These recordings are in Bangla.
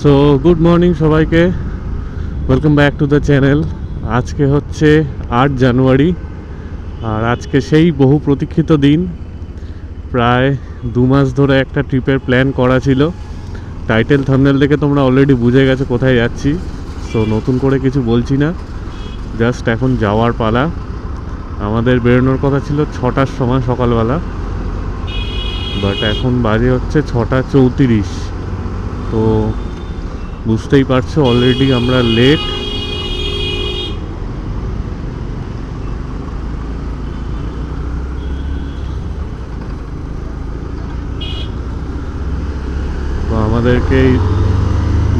সো গুড মর্নিং সবাইকে, welcome back to the channel. আজকে হচ্ছে 8 জানুয়ারি, আর আজকে সেই বহু প্রতীক্ষিত দিন। প্রায় 2 মাস ধরে একটা ট্রিপের প্ল্যান করা ছিল। টাইটেল থাম্বনেল দেখে তোমরা অলরেডি বুঝে গেছো কোথায় যাচ্ছি। সো নতুন করে কিছু বলছি না, জাস্ট এখন যাওয়ার পালা। আমাদের বেরোনোর কথা ছিল 6টার সময় সকালবেলা, বাট এখন বাজে হচ্ছে 6:34। তো বুঝতেই পারছো অলরেডি আমরা লেট। তো আমাদেরকে এই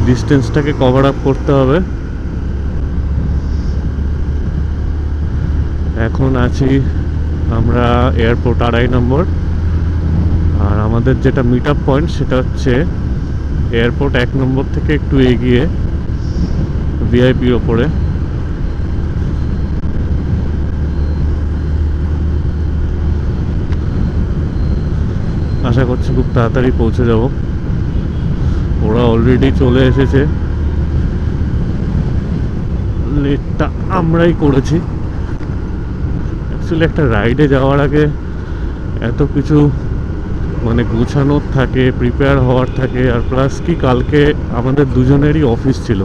ডিস্টেন্সটাকে কভার আপ করতে হবে। এখন আছি আমরা এয়ারপোর্ট 2.5 নম্বর, আর আমাদের যেটা মিট আপ পয়েন্ট সেটা হচ্ছে এয়ারপোর্ট 1 নম্বর থেকে একটু এগিয়ে ভিআইপির ওপরে। আশা করছি খুব তাড়াতাড়ি পৌঁছে যাব। ওরা অলরেডি চলে এসেছে, লেটটা আমরাই করেছি। অ্যাকচুয়ালি একটা রাইডে যাওয়ার আগে এত কিছু মানে গুছানোর থাকে, প্রিপেয়ার হওয়ার থাকে, আর প্লাস কি কালকে আমাদের দুজনেরই অফিস ছিল,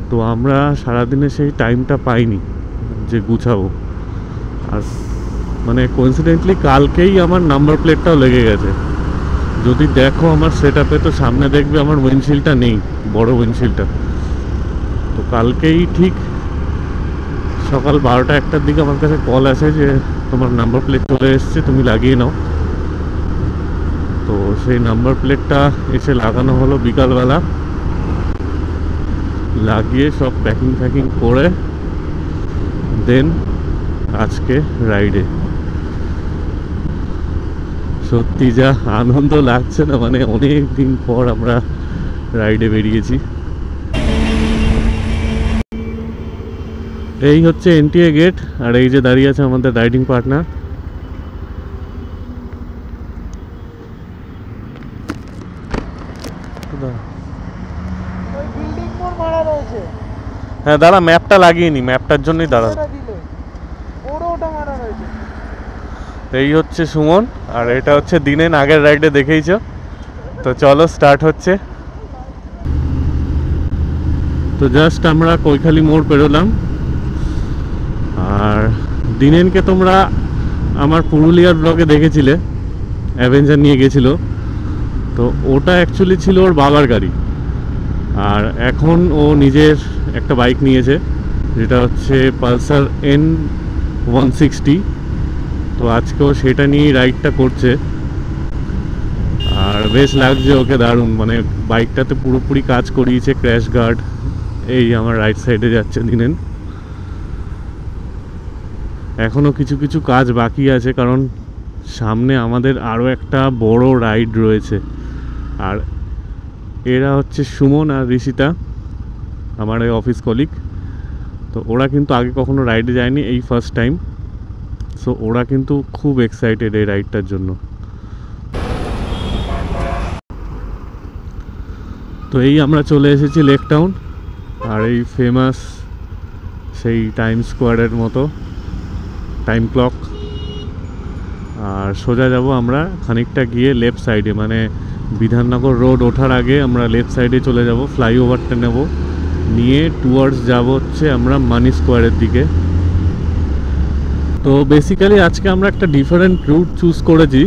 তো আমরা সারাদিনে সেই টাইমটা পাইনি যে গুছাবো। আর মানে কোইন্সিডেন্টলি কালকেই আমার নাম্বার প্লেটটাও লেগে গেছে। যদি দেখো আমার সেট আপে, তো সামনে দেখবে আমার উইন্ডশিল্ডটা নেই, বড় উইন্ডশিল্ডটা। তো কালকেই ঠিক সকাল 12টা-1টার দিকে আমার কাছে কল আসে যে তোমার নাম্বার প্লেট চলে এসছে, তুমি লাগিয়ে নাও। তো সেই নাম্বার প্লেটটা এসে লাগানো হলো বিকালবেলা। লাগিয়ে সব প্যাকিং করে দেন আজকে রাইডে। সত্যি যা আনন্দ লাগছে না, মানে অনেক দিন পর আমরা রাইডে বেরিয়েছি। এই হচ্ছে এনটিএ গেট, আর এই যে দাঁড়িয়ে আছে আমাদের রাইডিং পার্টনার। হ্যাঁ দাঁড়া, ম্যাপটা লাগিয়ে নি, ম্যাপটার জন্যই দাঁড়া। এই হচ্ছে সুমন, আর এটা হচ্ছে দিনের আগের রাইডে দেখেইছো। তো চলো স্টার্ট হচ্ছে। তো জাস্ট আমরা কৈখালি মোড় পেরোলাম। আর দিনেনকে তোমরা আমার পুরুলিয়ার ব্লগে দেখেছিলে, অ্যাভেঞ্জার নিয়ে গেছিল। তো ওটা অ্যাকচুয়ালি ছিল ওর বাবার গাড়ি, আর এখন ও নিজের একটা বাইক নিয়েছে, যেটা হচ্ছে পালসার N160। তো আজকেও সেটা নিয়েই রাইডটা করছে, আর বেশ লাগছে ওকে, দারুণ। মানে বাইকটাতে পুরোপুরি কাজ করিয়েছে, ক্র্যাশ গার্ড। এই আমার রাইট সাইডে যাচ্ছে দিনেন। এখনও কিছু কিছু কাজ বাকি আছে, কারণ সামনে আমাদের আরও একটা বড় রাইড রয়েছে। আর এরা হচ্ছে সুমন আর ঋষিতা, আমার এই অফিস কলিগ। তো ওরা কিন্তু আগে কখনো রাইডে যায়নি, এই ফার্স্ট টাইম। সো ওরা কিন্তু খুব এক্সাইটেড এই রাইডটার জন্য। তো এই আমরা চলে এসেছি লেক টাউন, আর এই ফেমাস সেই টাইম স্কোয়ারের মতো টাইম ক্লক। আর সোজা যাব আমরা খানিকটা গিয়ে লেফট সাইডে, মানে বিধাননগর রোড ওঠার আগে আমরা লেফট সাইডে চলে যাব, ফ্লাইওভারটা নেব, নিয়ে টুয়ার্ডস যাব হচ্ছে আমরা মানি স্কোয়ারের দিকে। তো বেসিক্যালি আজকে আমরা একটা ডিফারেন্ট রুট চুজ করেছি।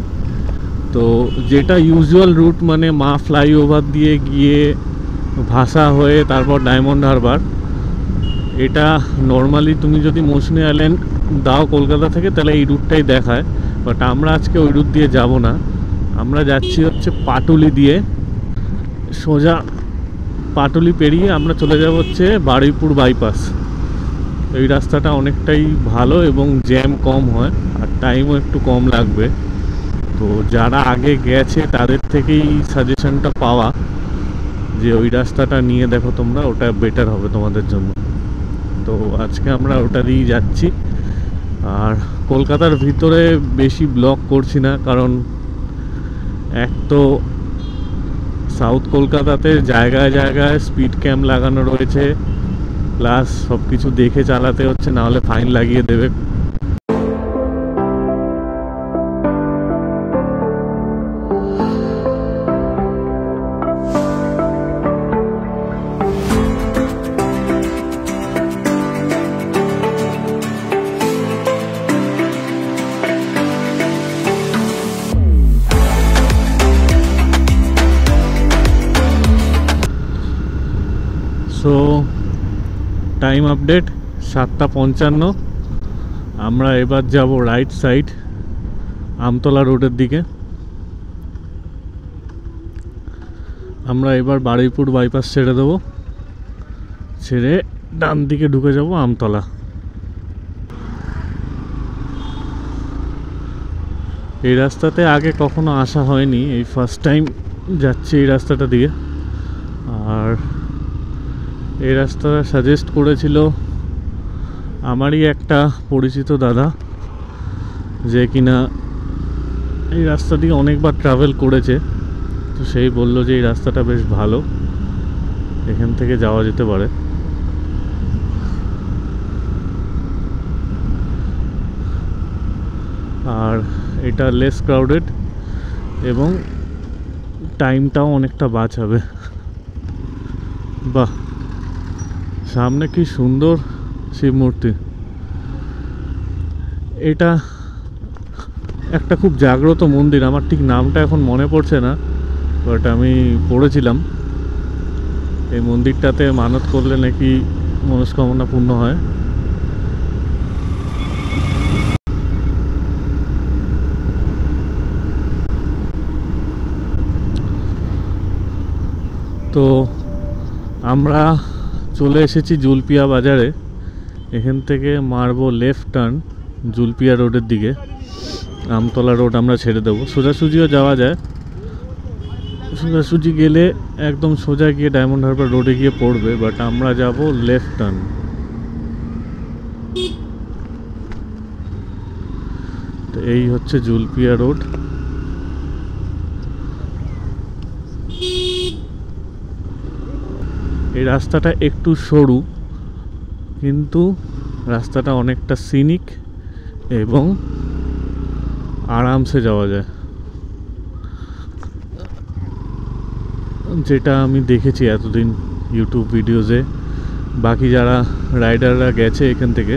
তো যেটা ইউজুয়াল রুট, মানে মা ফ্লাইওভার দিয়ে গিয়ে ভাসা হয়ে তারপর ডায়মন্ড হারবার, এটা নর্মালি তুমি যদি মৌসুমী আইল্যান্ড দাও কলকাতা থেকে, তাহলে এই রুটটাই দেখায়। বাট আমরা আজকে ওই রুট দিয়ে যাব না, আমরা যাচ্ছি হচ্ছে পাটুলি দিয়ে। সোজা পাটুলি পেরিয়ে আমরা চলে যাব হচ্ছে বারুইপুর বাইপাস। এই রাস্তাটা অনেকটাই ভালো এবং জ্যাম কম হয়, আর টাইমও একটু কম লাগবে। তো যারা আগে গেছে তাদের থেকেই সাজেশনটা পাওয়া যে ওই রাস্তাটা নিয়ে দেখো তোমরা, ওটা বেটার হবে তোমাদের জন্য। তো আজকে আমরা ওটা দিয়েই যাচ্ছি। আর কলকাতার ভিতরে বেশি ব্লগ করছি না, কারণ এক তো সাউথ কলকাতাতে জায়গায় জায়গায় স্পিড ক্যাম্প লাগানো রয়েছে, প্লাস সব কিছু দেখে চালাতে হচ্ছে, নাহলে ফাইন লাগিয়ে দেবে। So time update 7:55। আমরা এবার যাব রাইট সাইড আমতলা রোডের দিকে। আমরা এবার বারুইপুর বাইপাস ছেড়ে দেবো, ছেড়ে ডান দিকে ঢুকে যাব আমতলা। এই রাস্তাতে আগে কখনো আসা হয়নি, এই ফার্স্ট টাইম যাচ্ছি এই রাস্তাটা দিয়ে। আর এই রাস্তাটা সাজেস্ট করেছিল আমারই একটা পরিচিত দাদা, যে কিনা এই রাস্তা দিয়ে অনেকবার ট্রাভেল করেছে। তো সেই বলল যে এই রাস্তাটা বেশ ভালো, এখান থেকে যাওয়া যেতে পারে। আর এটা লেস ক্রাউডেড এবং টাইমটাও অনেকটা বাঁচাবে। বাহ, সামনে কি সুন্দর শিব মূর্তি। এটা একটা খুব জাগ্রত মন্দির, আমার ঠিক নামটা এখন মনে পড়ছে না, বাট আমি পড়েছিলাম এই মন্দিরটাতে মানত করলে নাকি মনস্কামনা পূর্ণ হয়। তো আমরা চলে এসেছি জুলপিয়া বাজারে। এখান থেকে মারবো লেফট টার্ন জুলপিয়া রোডের দিকে। আমতলা রোড আমরা ছেড়ে দেবো, সোজাসুজিও যাওয়া যায়। সোজাসুজি গেলে একদম সোজা গিয়ে ডায়মন্ড হারবার রোডে গিয়ে পড়বে, বাট আমরা যাব লেফট টার্ন। তো এই হচ্ছে জুলপিয়া রোড। এই রাস্তাটা একটু সরু, কিন্তু রাস্তাটা অনেকটা সিনিক এবং আরামসে যাওয়া যায়, যেটা আমি দেখেছি এতদিন ইউটিউব ভিডিওসে। বাকি যারা রাইডাররা গেছে এখান থেকে,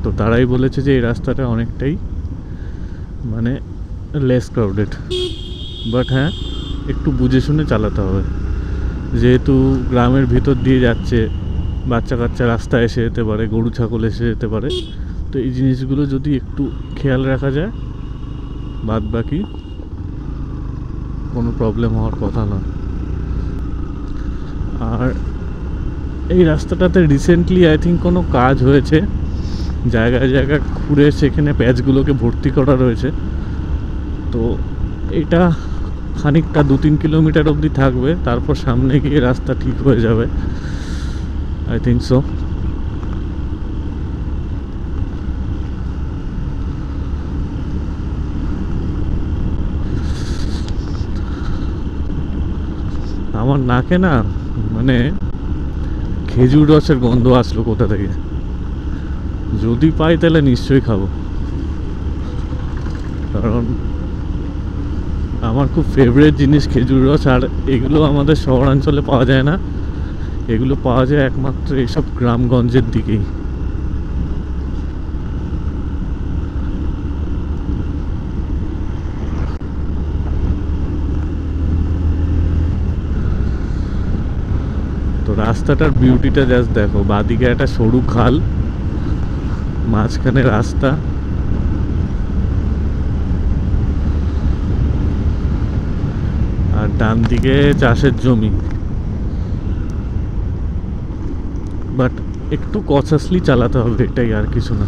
তো তারাই বলেছে যে এই রাস্তাটা অনেকটাই মানে লেস ক্রাউডেড। বাট হ্যাঁ, একটু বুঝে শুনে চালাতে হবে, যেহেতু গ্রামের ভিতর দিয়ে যাচ্ছে, বাচ্চা কাচ্চা রাস্তা এসে যেতে পারে, গরু ছাগল এসে যেতে পারে। তো এই জিনিসগুলো যদি একটু খেয়াল রাখা যায়, বাদ বাকি কোনো প্রবলেম হওয়ার কথা নয়। আর এই রাস্তাটাতে রিসেন্টলি আই থিঙ্ক কোনো কাজ হয়েছে, জায়গায় জায়গায় ঘুরে সেখানে প্যাচগুলোকে ভর্তি করা রয়েছে। তো এটা খানিকটা 2-3 কিলোমিটার অবধি থাকবে, তারপর সামনে গিয়ে রাস্তা ঠিক হয়ে যাবে, আই থিঙ্ক সো। আমার নাকে না মানে খেজুর রসের গন্ধ আসলো কোথা থেকে। যদি পাই তাহলে নিশ্চয়ই খাবো, কারণ আমার খুব ফেভারিট জিনিস খেজুর রস। আর এগুলো আমাদের শহরাঞ্চলে পাওয়া যায় না, এগুলো পাওয়া যায় একমাত্র এইসব গ্রামগঞ্জের দিকেই। তো রাস্তাটার বিউটিটা জাস্ট দেখো, বাদিকে একটা সরু খাল, মাঝখানে রাস্তা, আর ডান দিকে চাষের জমি। বাট একটু কনসাসলি চালাতে হবে, এটাই, আর কিছু না।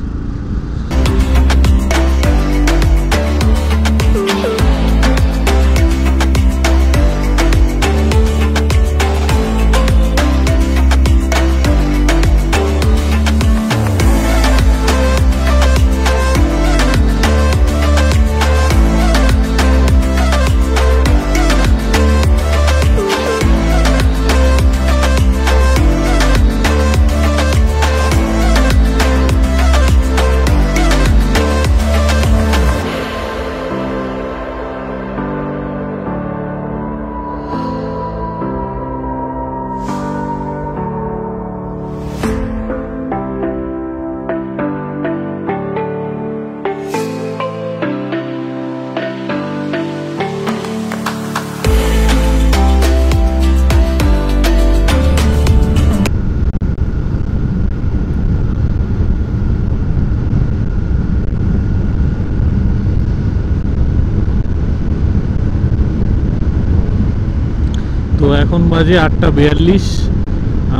এখন বাজে 8:42।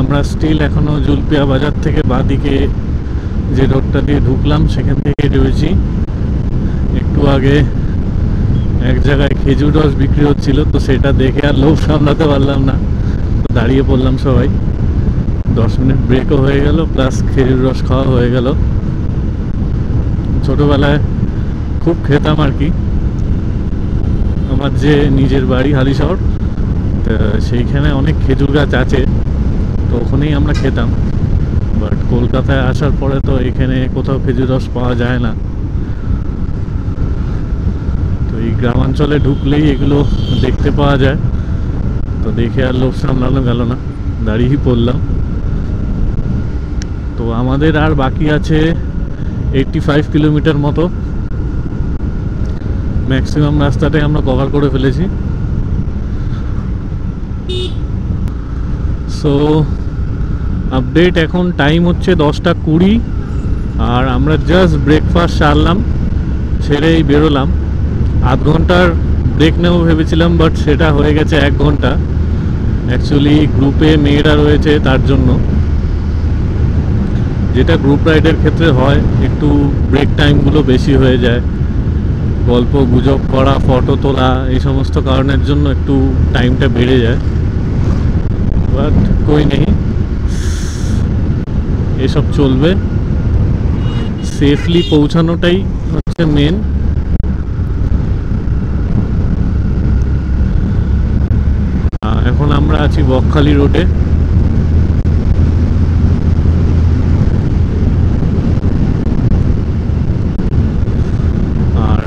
আমরা স্টিল এখনও জুলপিয়া বাজার থেকে বাঁদিকে যে রোডটা দিয়ে ঢুকলাম সেখান থেকে রয়েছি। একটু আগে এক জায়গায় খেজুর রস বিক্রি হচ্ছিল, তো সেটা দেখে আর লোভ সামলাতে পারলাম না, তো দাঁড়িয়ে পড়লাম সবাই। 10 মিনিট ব্রেকও হয়ে গেল, প্লাস খেজুর রস খাওয়া হয়ে গেল। ছোটোবেলায় খুব খেতাম আর কি। আমার যে নিজের বাড়ি হালিশহর, সেইখানে অনেক খেজুর গাছ আছে, তো ওখানেই আমরা খেতাম। বাট কলকাতায় আসার পরে তো এখানে কোথাও খেজুর রস পাওয়া যায় না, তো এই গ্রামাঞ্চলে ঢুকলেই এগুলো দেখতে পাওয়া যায়। তো দেখে আর লোভ সামলানো গেল না, দাঁড়িয়েই পড়লাম। তো আমাদের আর বাকি আছে 85 কিলোমিটার মতো। ম্যাক্সিমাম রাস্তাটাই আমরা কভার করে ফেলেছি। সো আপডেট, এখন টাইম হচ্ছে 10:20 আর আমরা জাস্ট ব্রেকফাস্ট সারলাম, ছেড়েই বেরোলাম। আধ ঘন্টার ব্রেক নেবো ভেবেছিলাম, বাট সেটা হয়ে গেছে 1 ঘন্টা। অ্যাকচুয়ালি গ্রুপে মেয়েরা রয়েছে, তার জন্য, যেটা গ্রুপ রাইডের ক্ষেত্রে হয়, একটু ব্রেক টাইমগুলো বেশি হয়ে যায়। গল্প গুজব করা, ফটো তোলা, এই সমস্ত কারণের জন্য একটু টাইমটা বেড়ে যায়। বাট কই নেই, এসব চলবে। সেফলি পৌঁছানোটাই হচ্ছে মেন। এখন আমরা আছি বকখালি রোডে।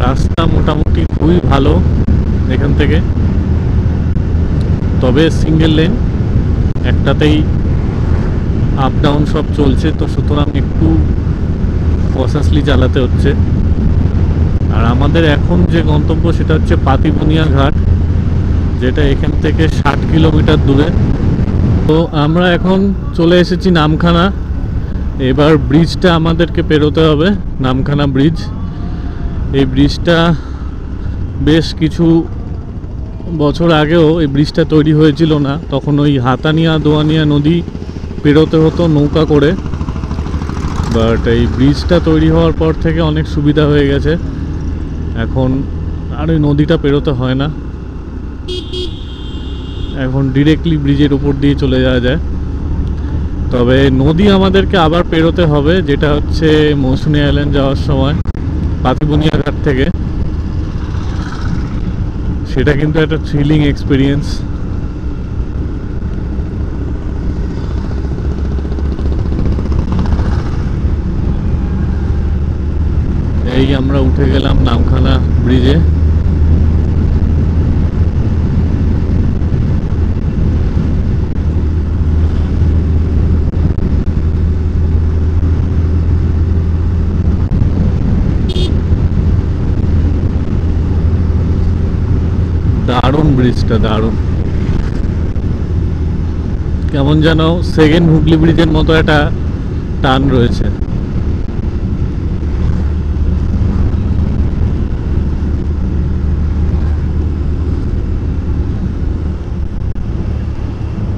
রাস্তা মোটামুটি খুবই ভালো এখান থেকে, তবে সিঙ্গেল লেন, একটাতেই আপ ডাউন সব চলছে, তো সুতরাং একটু কশাসলি চালাতে হচ্ছে। আর আমাদের এখন যে গন্তব্য সেটা হচ্ছে পাতিবনিয়া ঘাট, যেটা এখান থেকে 60 কিলোমিটার দূরে। তো আমরা এখন চলে এসেছি নামখানা। এবার ব্রিজটা আমাদেরকে পেরোতে হবে, নামখানা ব্রিজ। এই ব্রিজটা বেশ কিছু বছর আগেও এই ব্রিজটা তৈরি হয়েছিল না, তখন ওই হাতানিয়া দোয়ানিয়া নদী পেরোতে হতো নৌকা করে। বাট এই ব্রিজটা তৈরি হওয়ার পর থেকে অনেক সুবিধা হয়ে গেছে, এখন আর ওই নদীটা পেরোতে হয় না, এখন ডিরেক্টলি ব্রিজের উপর দিয়ে চলে যাওয়া যায়। তবে নদী আমাদেরকে আবার পেরোতে হবে, যেটা হচ্ছে মৌসুমী আইল্যান্ড যাওয়ার সময় পাতিবনিয়া ঘাট থেকে। সেটা কিন্তু একটা থ্রিলিং এক্সপিরিয়েন্স। এই আমরা উঠে গেলাম নামখানা ব্রিজে। দারুণ ব্রিজটা, দারুণ। কেমন যেন সেকেন্ড হুগলি ব্রিজের মতো একটা টান রয়েছে।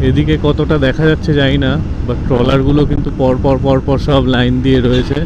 এদিকে কতটা দেখা যাচ্ছে জানি না, বাট ট্রলারগুলো কিন্তু পরপর সব লাইন দিয়ে রয়েছে।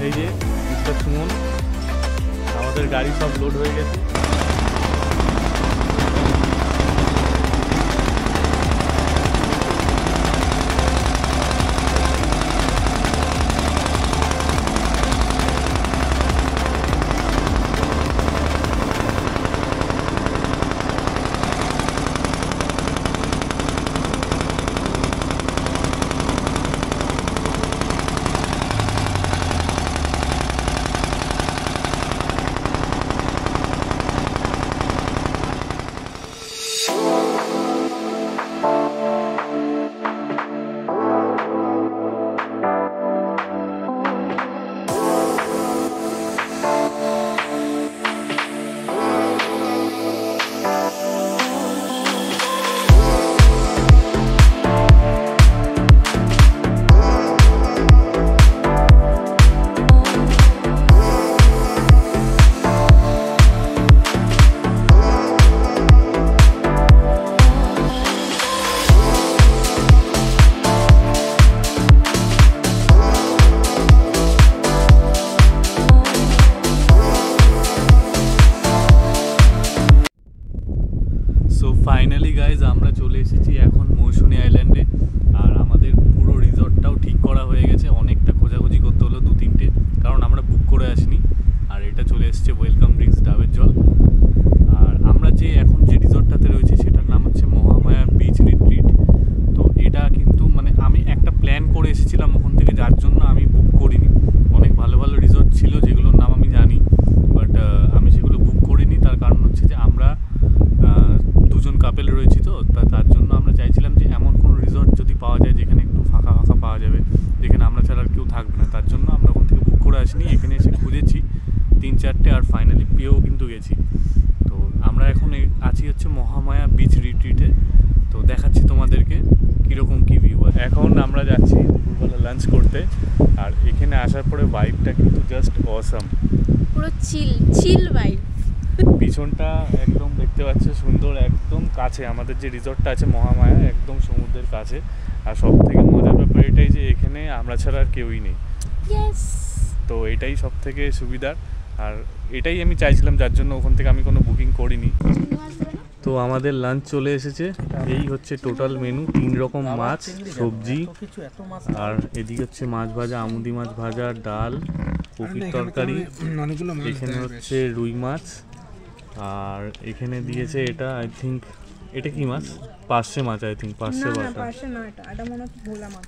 এই যে মিস্টার সুমন, আমাদের গাড়ি সব লোড হয়ে গেছে। তার জন্য আমরা ওখান থেকে বুক করে আসিনি, এখানে এসে খুঁজেছি 3-4টে আর ফাইনালি পেয়েও কিন্তু গেছি। তো আমরা এখন আছি হচ্ছে মহামায়া বিচ রিট্রিটে। তো দেখাচ্ছি তোমাদেরকে কীরকম কী ভিউ আছে। এখন আমরা যাচ্ছি দুপুরবেলা লাঞ্চ করতে, আর এখানে আসার পরে ভাইবটা কিন্তু জাস্ট অসাম, পুরো চিল ভাইব। পিছনটা একদম দেখতে পাচ্ছ সুন্দর, একদম কাছে আমাদের যে রিসর্টটা আছে মহামায়া, একদম সমুদ্রের কাছে। আর সব থেকে মজার ব্যাপার এটাই যে এখানে আমরা ছাড়া আর কেউই নেই। তো এটাই সব থেকে সুবিধার, আর এটাই আমি চাইছিলাম, যার জন্য ওখান থেকে আমি কোনো বুকিং করিনি। তো আমাদের লাঞ্চ চলে এসেছে, এই হচ্ছে টোটাল মেনু। 3 রকম মাছ, সবজি, আর এদিকে হচ্ছে মাছ ভাজা, আমুদি মাছ ভাজা, ডাল, কপির তরকারি, এখানে হচ্ছে রুই মাছ, আর এখানে দিয়েছে এটা আই থিঙ্ক, এটা কি মাছ? পার্শে মাছ, আই থিঙ্ক পার্শে মাছ। না, এটা মনে হচ্ছে ভোলা মাছ।